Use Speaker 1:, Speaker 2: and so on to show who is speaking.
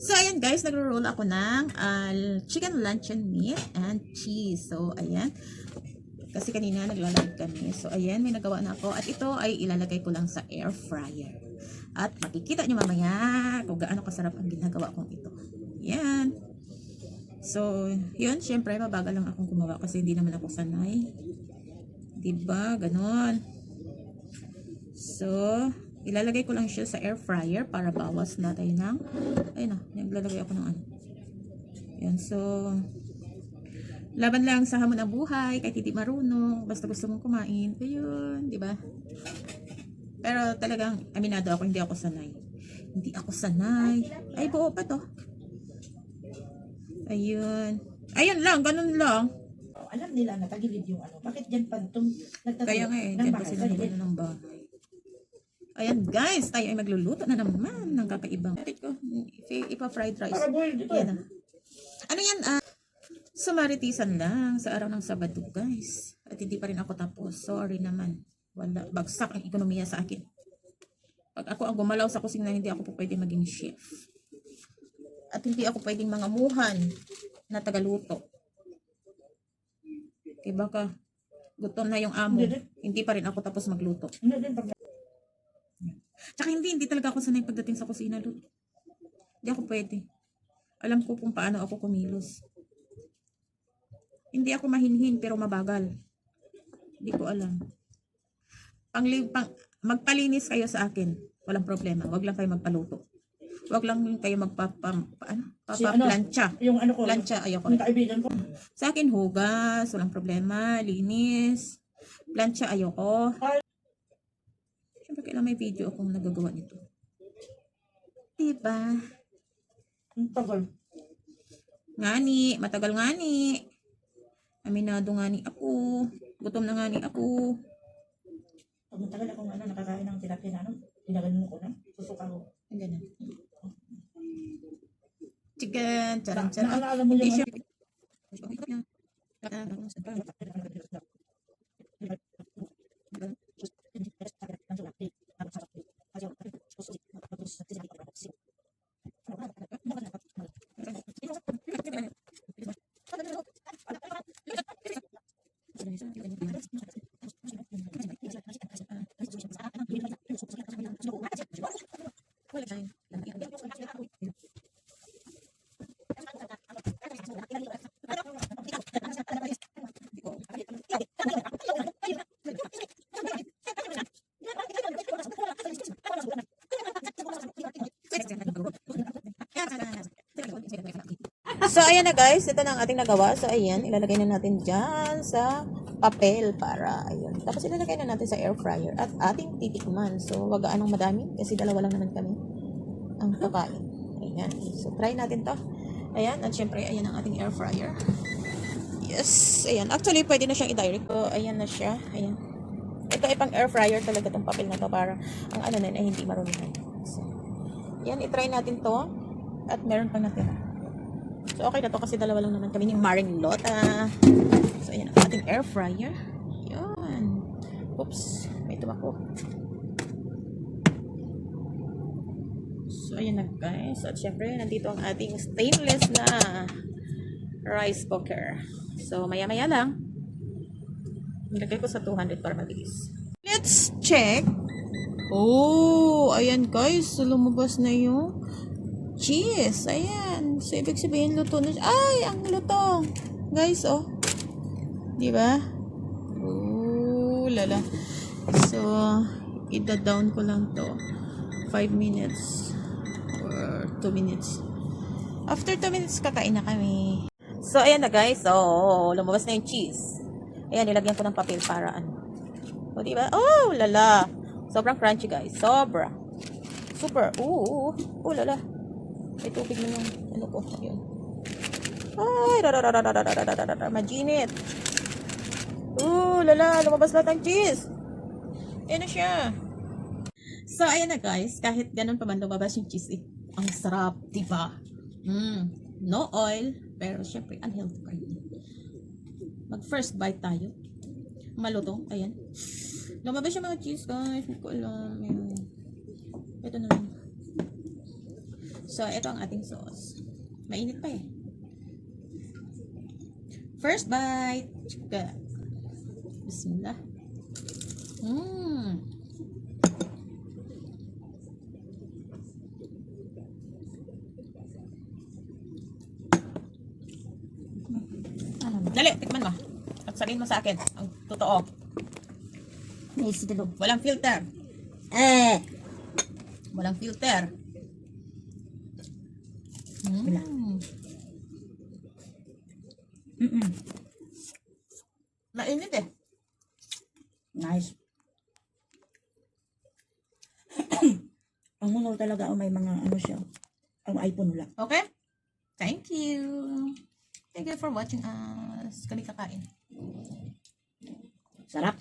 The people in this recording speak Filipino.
Speaker 1: So, ayan guys, nagro-roll ako ng chicken luncheon meat and cheese. So, ayan. Kasi kanina nagla-live kami. So, ayan, may nagawa na ako. At ito ay ilalagay ko lang sa air fryer. At makikita nyo mamaya kung gaano kasarap ang ginagawa kong ito. Ayan. So, yun, syempre, mabagal lang akong gumawa kasi hindi naman ako sanay. Diba? Ganon. So, ilalagay ko lang siya sa air fryer para bawas na tayo ng, ayun na, naglalagay ako ng ano. Yan, so, laban lang sa hamon ng buhay, kahit hindi marunong, basta gusto mong kumain, ayun, di ba? Pero talagang, aminado ako, hindi ako sanay. Hindi ako sanay. Ay, buo pa to. Ayun. Ayun lang, ganun lang.
Speaker 2: Alam nila na tagilid yung ano. Bakit dyan pa itong
Speaker 1: Kaya nga eh, dyan pa sila naman ng bahay. Ayan guys, tayo ay magluluto na naman ng kakaibang. Ipa-fried rice. Yan na. Ano yan? Sumaritisan lang sa araw ng Sabado guys. At hindi pa rin ako tapos. Sorry naman. Wala. Bagsak ang ekonomiya sa akin. Pag ako ang gumalaw sa kusina, hindi ako po pwede maging chef. At hindi ako pwedeng mangamuhan na tagaluto. Okay, baka gutom na yung amo. Hindi pa rin ako tapos magluto. Tsaka hindi talaga ako sanay pagdating sa kusina. Hindi ako pwede. Alam ko kung paano ako kumilos. Hindi ako mahinhin pero mabagal. Hindi ko alam. Magpalinis kayo sa akin. Walang problema. Huwag lang kayo magpaluto. Huwag lang kayo magpa-plancha.
Speaker 2: Yung ano ko.
Speaker 1: Plancha, ayoko.
Speaker 2: Yung kaibigan ko.
Speaker 1: Sa akin, hugas. Walang problema. Linis. Plancha, ayoko. Siyempre, kailan may video akong nagagawa nito. Diba?
Speaker 2: Ang tagal.
Speaker 1: Ngani. Matagal ngani. Aminado ngani ako. Gutom na ngani ako.
Speaker 2: Pag matagal akong ano, nakakain ng tilapia na ano, tinaganin ko na. Susuka ko.
Speaker 1: Ang ganun. Chicken. Charan-charan.
Speaker 2: Naalala mo yung
Speaker 1: So, ayan na guys. Ito na ang ating nagawa. So, ayan. Ilalagay na natin dyan sa papel para, ayun. Tapos, ilalagay na natin sa air fryer at ating titikman. So, wag anong madami kasi dalawa lang naman kami ang kakain. Ayan. So, try natin to. Ayan. At syempre, ayan ang ating air fryer. Yes. Ayan. Actually, pwede na siyang i-direct. So, ayan na siya. Ayan. Ito ay pang air fryer talaga itong papel na to para ang ano na ay hindi marumihan. So, ayan. I-try natin to. At meron pang natira. So, okay na to kasi dalawa lang naman kami ni Maring Lota. So, ayan ang ating air fryer. Yun. Oops. May tumakbo. So, ayan na guys. At syempre, nandito ang ating stainless na rice cooker. So, maya-maya lang. Nilagay ko sa 200 para mabilis. Let's check. Oh, ayan guys. So, lumabas na yung cheese. Ayan. So, ibig sabihin, luto na siya. Ay, ang luto. Guys, oh. Diba? Oh, lala. So, ida-down ko lang to. 5 minutes. Or 2 minutes. After 2 minutes, kakain na kami. So, ayan na guys. So, lumabas na yung cheese. Ayan, nilagyan ko ng papel para ano. O, diba? Oh, lala. Sobrang crunchy, guys. Sobra. Super. Ooh. Oh, lala. May tubig na yung ano ko. Ayun. Ay, majinit. Lala, lumabas lahat ng cheese. Ayan na siya. So, ayan na guys. Kahit ganun pa man lumabas yung cheese, eh. Ang sarap, diba? No oil. Pero, syempre, unhealthy pa rin. Mag first bite tayo. Malutong. Ayan. Lumabas yung mga cheese, guys. Hindi ko alam. Ayan. Ito na lang. So, So, ito ang ating sauce. Mainit pa eh. First bite. Chika. Bismillah. Mmm. Dali, tikman mo. At sabihin mo sa akin ang totoo.
Speaker 2: Nice dito.
Speaker 1: Walang filter. Walang filter.
Speaker 2: Wala.
Speaker 1: Mainit eh.
Speaker 2: Nice. Ang hunol talaga, may mga ano siya. Ang iPhone lang.
Speaker 1: Okay? Thank you. Thank you for watching us. Kami kakain.
Speaker 2: Sarap.